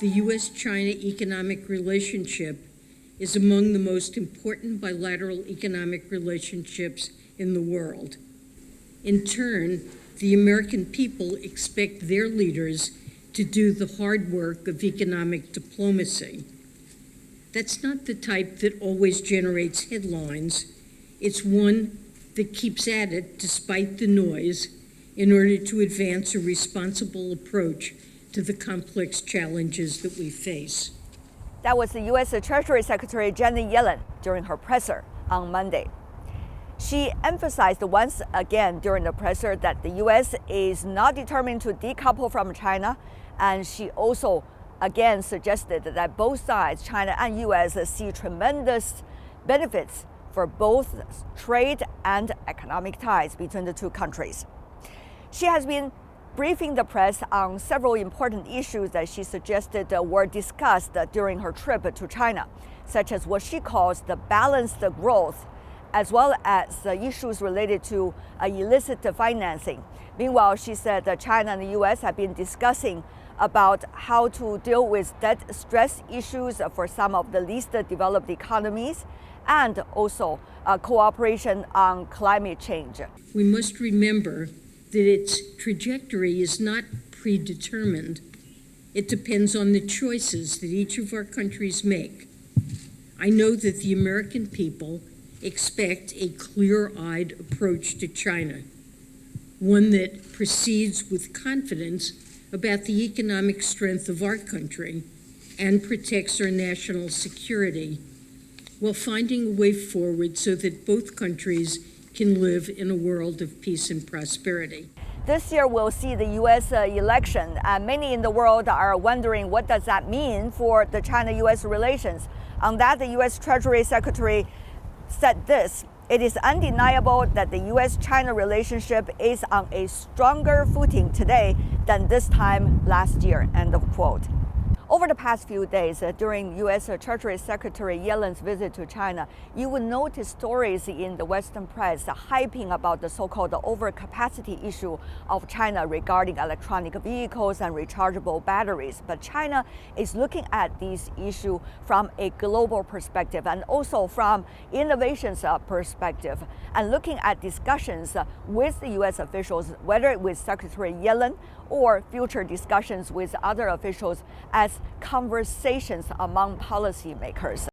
The U.S.-China economic relationship is among the most important bilateral economic relationships in the world. In turn, the American people expect their leaders to do the hard work of economic diplomacy. That's not the type that always generates headlines. It's one that keeps at it despite the noise in order to advance a responsible approach to the complex challenges that we face. That was the U.S. Treasury Secretary Janet Yellen during her presser on Monday. She emphasized once again during the presser that the U.S. is not determined to decouple from China, and she also again suggested that both sides, China and U.S., see tremendous benefits for both trade and economic ties between the two countries. She has been briefing the press on several important issues that she suggested were discussed during her trip to China, such as what she calls the balanced growth, as well as issues related to illicit financing. Meanwhile, she said that China and the U.S. have been discussing about how to deal with debt stress issues for some of the least developed economies, and also cooperation on climate change. We must remember that its trajectory is not predetermined. It depends on the choices that each of our countries make. I know that the American people expect a clear-eyed approach to China, one that proceeds with confidence about the economic strength of our country and protects our national security, while finding a way forward so that both countries can live in a world of peace and prosperity. This year we'll see the U.S. election, and many in the world are wondering what does that mean for the China-U.S. relations. On that, the U.S. Treasury Secretary said this: "It is undeniable that the U.S.-China relationship is on a stronger footing today than this time last year," end of quote. Over the past few days, during U.S. Treasury Secretary Yellen's visit to China, you will notice stories in the Western press hyping about the so-called overcapacity issue of China regarding electronic vehicles and rechargeable batteries. But China is looking at this issue from a global perspective and also from innovations perspective, and looking at discussions with the U.S. officials, whether with Secretary Yellen or future discussions with other officials, as conversations among policymakers.